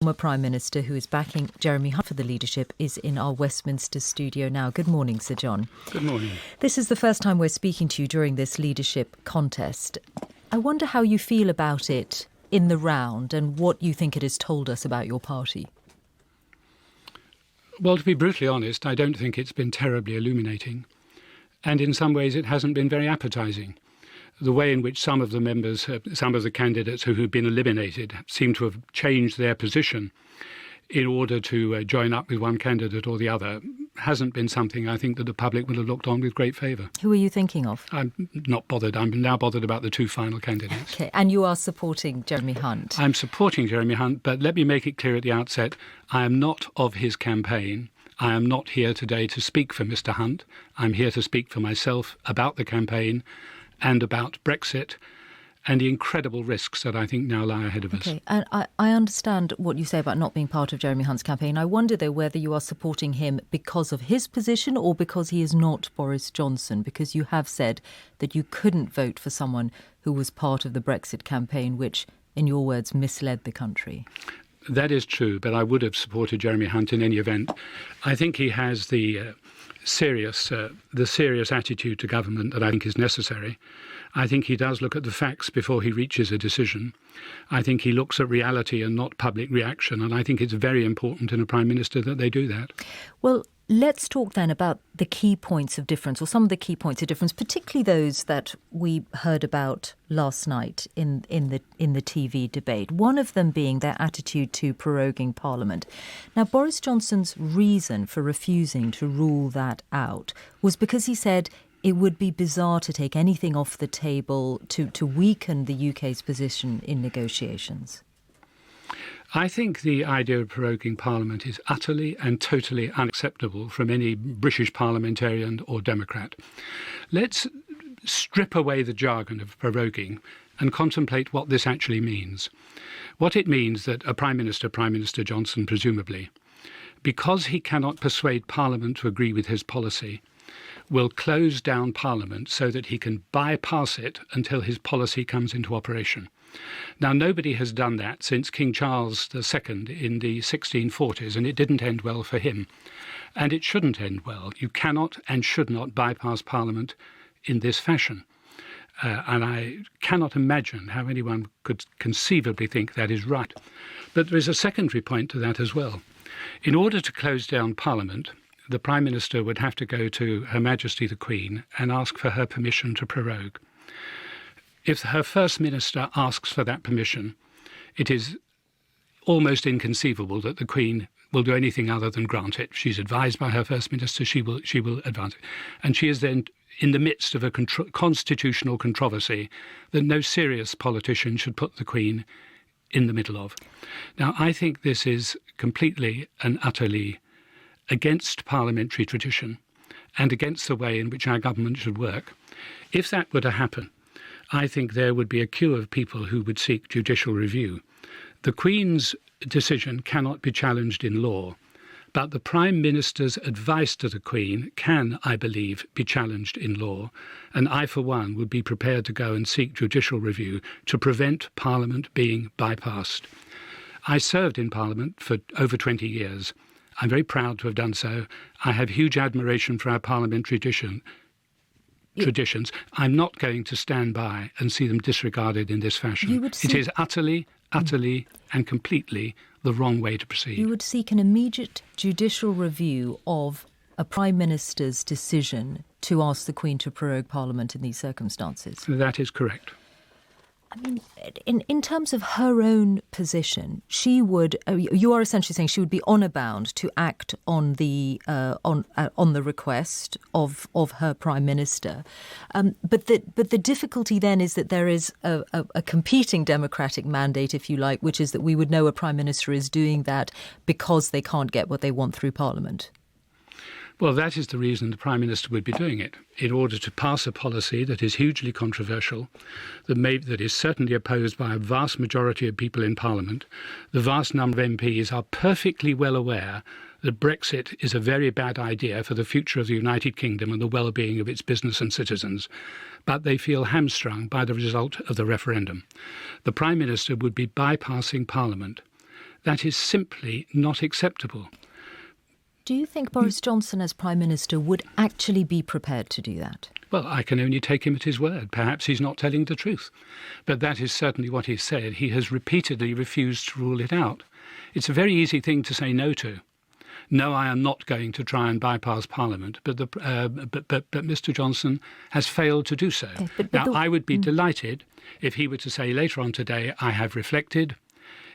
former Prime Minister who is backing Jeremy Hunt for the leadership, is in our Westminster studio now. Good morning, Sir John. Good morning. This is the first time we're speaking to you during this leadership contest. I wonder how you feel about it in the round and what you think it has told us about your party. Well, to be brutally honest, I don't think it's been terribly illuminating. And in some ways, it hasn't been very appetising. The way in which some of the members, some of the candidates who have been eliminated seem to have changed their position in order to join up with one candidate or the other hasn't been something I think that the public would have looked on with great favour. Who are you thinking of? I'm not bothered. I'm now bothered about the two final candidates. OK, and you are supporting Jeremy Hunt? I'm supporting Jeremy Hunt, but let me make it clear at the outset, I am not of his campaign. I am not here today to speak for Mr Hunt. I'm here to speak for myself about the campaign and about Brexit and the incredible risks that I think now lie ahead of us. OK, and I understand what you say about not being part of Jeremy Hunt's campaign. I wonder, though, whether you are supporting him because of his position or because he is not Boris Johnson, because you have said that you couldn't vote for someone who was part of the Brexit campaign, which, in your words, misled the country. That is true, but I would have supported Jeremy Hunt in any event. I think he has the serious attitude to government that I think is necessary. I think he does look at the facts before he reaches a decision. I think he looks at reality and not public reaction, and I think it's very important in a Prime Minister that they do that. Well, let's talk then about the key points of difference, or some of the key points of difference, particularly those that we heard about last night in the TV debate. One of them being their attitude to proroguing Parliament. Now, Boris Johnson's reason for refusing to rule that out was because he said it would be bizarre to take anything off the table to weaken the UK's position in negotiations. I think the idea of proroguing Parliament is utterly and totally unacceptable from any British parliamentarian or Democrat. Let's strip away the jargon of proroguing and contemplate what this actually means. What it means that a Prime Minister Johnson presumably, because he cannot persuade Parliament to agree with his policy, will close down Parliament so that he can bypass it until his policy comes into operation. Now, nobody has done that since King Charles II in the 1640s, and it didn't end well for him. And it shouldn't end well. You cannot and should not bypass Parliament in this fashion. And I cannot imagine how anyone could conceivably think that is right. But there is a secondary point to that as well. In order to close down Parliament, the Prime Minister would have to go to Her Majesty the Queen and ask for her permission to prorogue. If her First Minister asks for that permission, it is almost inconceivable that the Queen will do anything other than grant it. She's advised by her First Minister, she will advance it. And she is then in the midst of a constitutional controversy that no serious politician should put the Queen in the middle of. Now, I think this is completely and utterly against parliamentary tradition and against the way in which our government should work. If that were to happen, I think there would be a queue of people who would seek judicial review. The Queen's decision cannot be challenged in law, but the Prime Minister's advice to the Queen can, I believe, be challenged in law, and I, for one, would be prepared to go and seek judicial review to prevent Parliament being bypassed. I served in Parliament for over 20 years. I'm very proud to have done so. I have huge admiration for our parliamentary traditions. I'm not going to stand by and see them disregarded in this fashion. It is utterly and completely the wrong way to proceed. You would seek an immediate judicial review of a Prime Minister's decision to ask the Queen to prorogue Parliament in these circumstances? That is correct. I mean, in terms of her own position, she would. You are essentially saying she would be honour bound to act on the request of her Prime Minister. But the difficulty then is that there is a competing democratic mandate, if you like, which is that we would know a Prime Minister is doing that because they can't get what they want through Parliament. Well, that is the reason the Prime Minister would be doing it, in order to pass a policy that is hugely controversial, that is certainly opposed by a vast majority of people in Parliament. The vast number of MPs are perfectly well aware that Brexit is a very bad idea for the future of the United Kingdom and the well-being of its business and citizens, but they feel hamstrung by the result of the referendum. The Prime Minister would be bypassing Parliament. That is simply not acceptable. Do you think Boris Johnson as Prime Minister would actually be prepared to do that? Well, I can only take him at his word. Perhaps he's not telling the truth. But that is certainly what he said. He has repeatedly refused to rule it out. It's a very easy thing to say no to. No, I am not going to try and bypass Parliament. But Mr. Johnson has failed to do so. Okay, I would be delighted if he were to say later on today, I have reflected.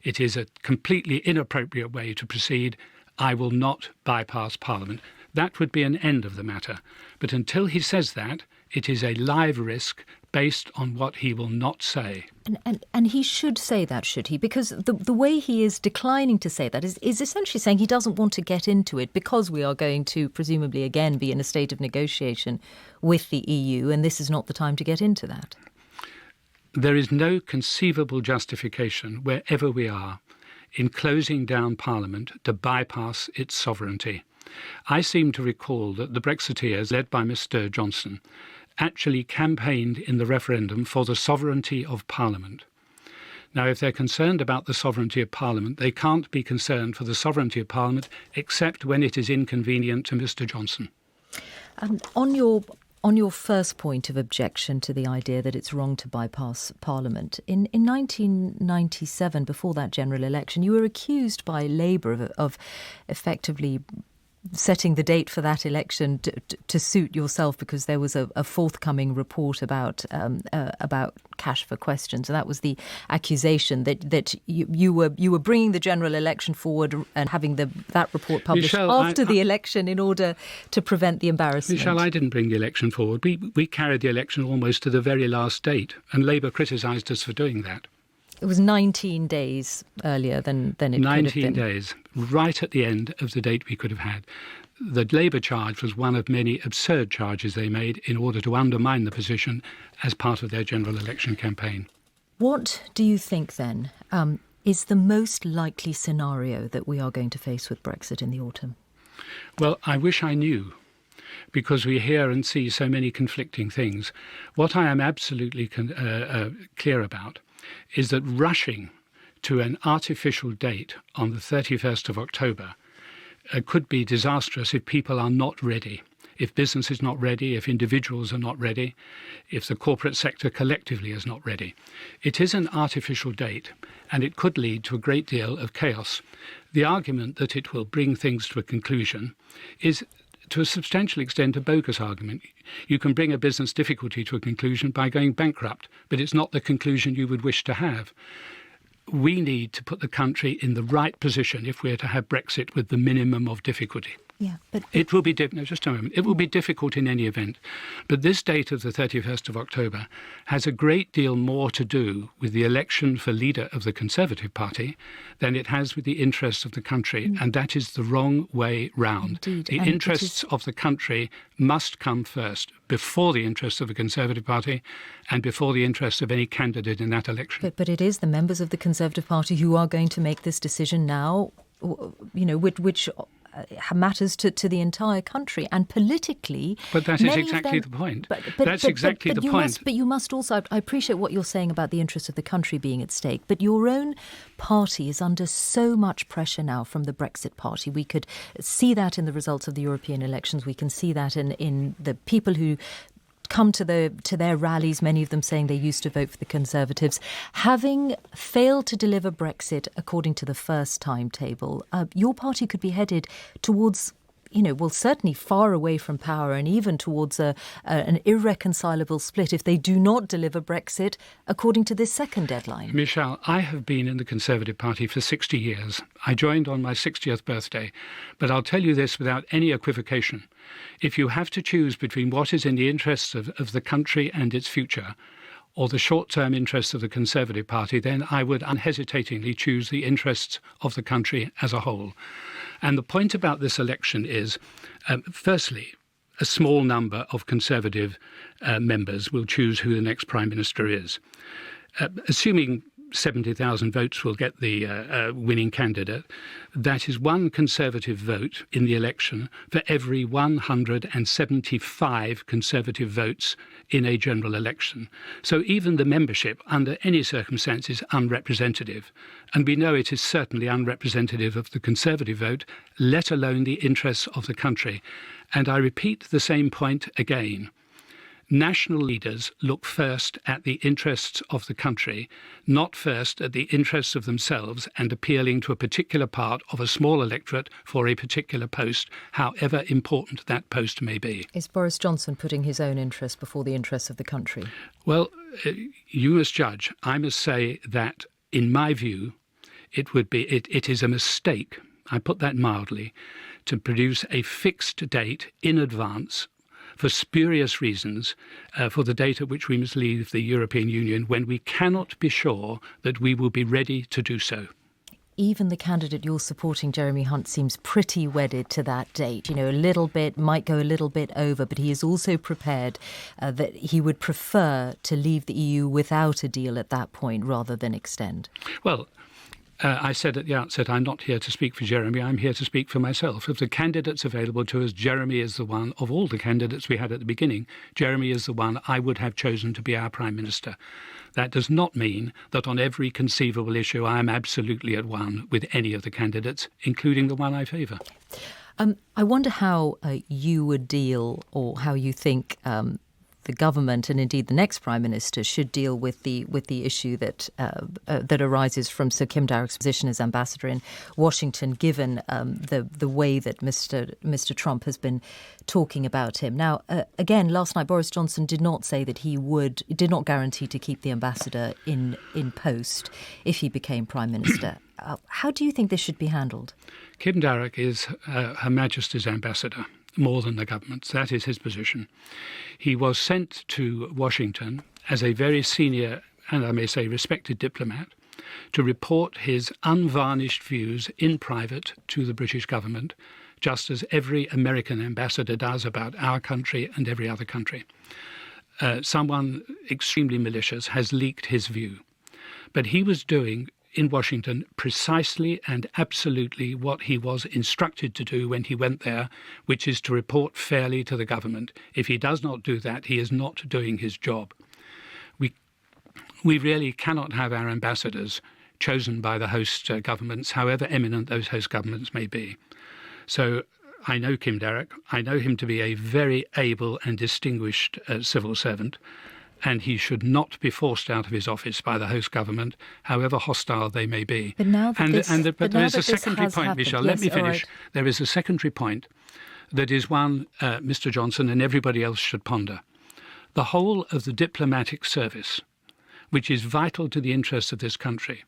It is a completely inappropriate way to proceed. I will not bypass Parliament. That would be an end of the matter. But until he says that, it is a live risk based on what he will not say. And he should say that, should he? Because the way he is declining to say that is essentially saying he doesn't want to get into it because we are going to presumably again be in a state of negotiation with the EU, and this is not the time to get into that. There is no conceivable justification wherever we are in closing down Parliament to bypass its sovereignty. I seem to recall that the Brexiteers, led by Mr. Johnson, actually campaigned in the referendum for the sovereignty of Parliament. Now, if they're concerned about the sovereignty of Parliament, they can't be concerned for the sovereignty of Parliament except when it is inconvenient to Mr. Johnson. On your first point of objection to the idea that it's wrong to bypass Parliament, in 1997, before that general election, you were accused by Labour of effectively setting the date for that election to suit yourself because there was a forthcoming report about cash for questions. And that was the accusation that you were bringing the general election forward and having that report published after the election in order to prevent the embarrassment. Michelle, I didn't bring the election forward. We carried the election almost to the very last date, and Labour criticised us for doing that. It was 19 days earlier than it could have been. 19 days, right at the end of the date we could have had. The Labour charge was one of many absurd charges they made in order to undermine the position as part of their general election campaign. What do you think, then, is the most likely scenario that we are going to face with Brexit in the autumn? Well, I wish I knew, because we hear and see so many conflicting things. What I am absolutely clear about is that rushing to an artificial date on the 31st of October could be disastrous if people are not ready, if business is not ready, if individuals are not ready, if the corporate sector collectively is not ready. It is an artificial date, and it could lead to a great deal of chaos. The argument that it will bring things to a conclusion is, to a substantial extent, a bogus argument. You can bring a business difficulty to a conclusion by going bankrupt, but it's not the conclusion you would wish to have. We need to put the country in the right position if we're to have Brexit with the minimum of difficulty. Yeah, but it will be just a moment. It will be difficult in any event, but this date of the 31st of October has a great deal more to do with the election for leader of the Conservative Party than it has with the interests of the country, and that is the wrong way round. Indeed. The interests of the country must come first, before the interests of the Conservative Party and before the interests of any candidate in that election. But it is the members of the Conservative Party who are going to make this decision now, which matters to the entire country, and politically. But that is exactly the point. That's exactly the point. But you must also, I appreciate what you're saying about the interests of the country being at stake, but your own party is under so much pressure now from the Brexit Party. We could see that in the results of the European elections. We can see that in the people who come to their rallies, many of them saying they used to vote for the Conservatives. Having failed to deliver Brexit according to the first timetable, your party could be headed towards, certainly far away from power and even towards an irreconcilable split if they do not deliver Brexit according to this second deadline. Michelle, I have been in the Conservative Party for 60 years. I joined on my 60th birthday. But I'll tell you this without any equivocation. If you have to choose between what is in the interests of the country and its future or the short-term interests of the Conservative Party, then I would unhesitatingly choose the interests of the country as a whole. And the point about this election is, firstly, a small number of Conservative members will choose who the next Prime Minister is. Assuming 70,000 votes will get the winning candidate. That is one Conservative vote in the election for every 175 Conservative votes in a general election. So even the membership, under any circumstances, is unrepresentative. And we know it is certainly unrepresentative of the Conservative vote, let alone the interests of the country. And I repeat the same point again. National leaders look first at the interests of the country, not first at the interests of themselves and appealing to a particular part of a small electorate for a particular post, however important that post may be. Is Boris Johnson putting his own interest before the interests of the country? Well, you must judge. I must say that, in my view, it is a mistake, I put that mildly, to produce a fixed date in advance for spurious reasons, for the date at which we must leave the European Union when we cannot be sure that we will be ready to do so. Even the candidate you're supporting, Jeremy Hunt, seems pretty wedded to that date. You know, a little bit, might go a little bit over, but he is also prepared that he would prefer to leave the EU without a deal at that point rather than extend. Well, I said at the outset, I'm not here to speak for Jeremy, I'm here to speak for myself. Of the candidates available to us, Jeremy is the one, of all the candidates we had at the beginning, Jeremy is the one I would have chosen to be our Prime Minister. That does not mean that on every conceivable issue I am absolutely at one with any of the candidates, including the one I favour. I wonder how you would deal, or how you think the government and indeed the next Prime Minister should deal with the issue that arises from Sir Kim Darroch's position as ambassador in Washington, given the way that Mr. Trump has been talking about him. Now, again, last night Boris Johnson did not say that did not guarantee to keep the ambassador in post if he became Prime Minister. How do you think this should be handled? Kim Darroch is Her Majesty's ambassador, more than the government's. That is his position. He was sent to Washington as a very senior and, I may say, respected diplomat to report his unvarnished views in private to the British government, just as every American ambassador does about our country and every other country. Someone extremely malicious has leaked his view. But he was doing in Washington precisely and absolutely what he was instructed to do when he went there, which is to report fairly to the government. If he does not do that, he is not doing his job. We really cannot have our ambassadors chosen by the host governments, however eminent those host governments may be. So I know Kim Darroch. I know him to be a very able and distinguished civil servant, and he should not be forced out of his office by the host government, however hostile they may be. But now that but there is a secondary point, Michelle. Let me finish. Right. There is a secondary point that is one Mr. Johnson and everybody else should ponder. The whole of the diplomatic service, which is vital to the interests of this country,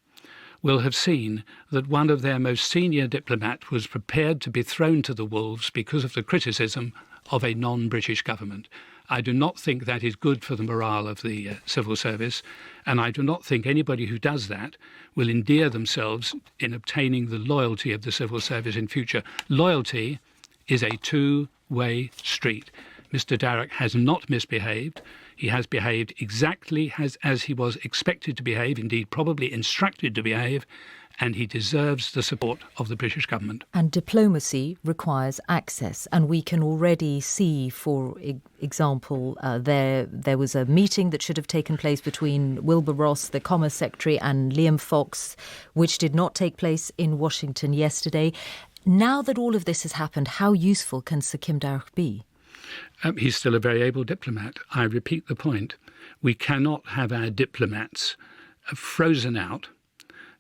will have seen that one of their most senior diplomats was prepared to be thrown to the wolves because of the criticism of a non-British government. I do not think that is good for the morale of the civil service, and I do not think anybody who does that will endear themselves in obtaining the loyalty of the civil service in future. Loyalty is a two-way street. Mr. Darroch has not misbehaved. He has behaved exactly as he was expected to behave, indeed probably instructed to behave, and he deserves the support of the British government. And diplomacy requires access, and we can already see, for example, there was a meeting that should have taken place between Wilbur Ross, the Commerce Secretary, and Liam Fox, which did not take place in Washington yesterday. Now that all of this has happened, how useful can Sir Kim Darroch be? He's still a very able diplomat. I repeat the point. We cannot have our diplomats frozen out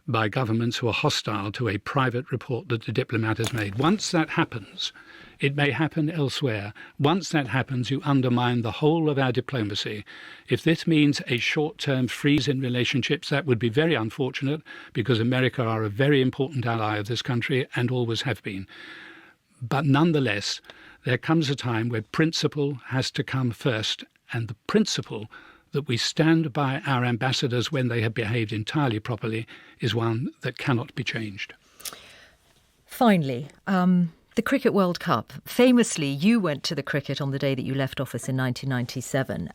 by governments who are hostile to a private report that the diplomat has made. Once that happens, it may happen elsewhere. Once that happens, you undermine the whole of our diplomacy. If this means a short-term freeze in relationships, that would be very unfortunate, because America are a very important ally of this country and always have been. But nonetheless, there comes a time where principle has to come first, and the principle that we stand by our ambassadors when they have behaved entirely properly is one that cannot be changed. Finally, the Cricket World Cup. Famously, you went to the cricket on the day that you left office in 1997.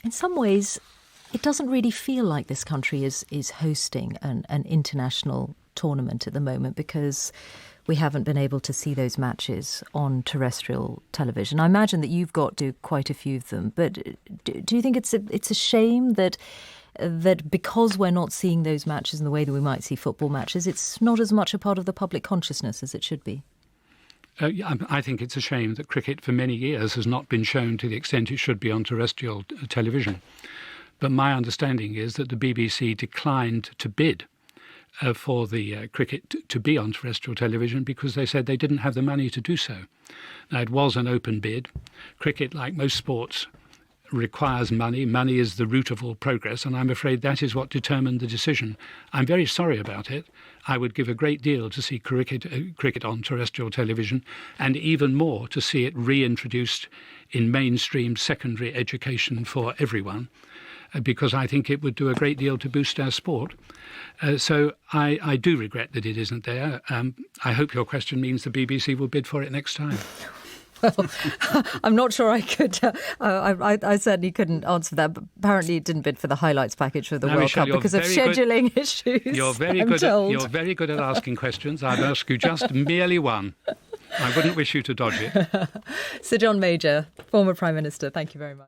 In some ways, It doesn't really feel like this country is hosting an international tournament at the moment because we haven't been able to see those matches on terrestrial television. I imagine that you've got to quite a few of them, but do you think it's a shame that because we're not seeing those matches in the way that we might see football matches, it's not as much a part of the public consciousness as it should be? I think it's a shame that cricket for many years has not been shown to the extent it should be on terrestrial television. But my understanding is that the BBC declined to bid for the cricket to be on terrestrial television because they said they didn't have the money to do so. Now, it was an open bid. Cricket, like most sports, requires money. Money is the root of all progress, and I'm afraid that is what determined the decision. I'm very sorry about it. I would give a great deal to see cricket on terrestrial television, and even more to see it reintroduced in mainstream secondary education for everyone, because I think it would do a great deal to boost our sport. So I do regret that it isn't there. I hope your question means the BBC will bid for it next time. Well, I'm not sure I could. I certainly couldn't answer that. But apparently, it didn't bid for the highlights package for the World Michelle, Cup because of scheduling issues. You're very good at asking questions. I'd ask you just merely one. I wouldn't wish you to dodge it. Sir John Major, former Prime Minister, thank you very much.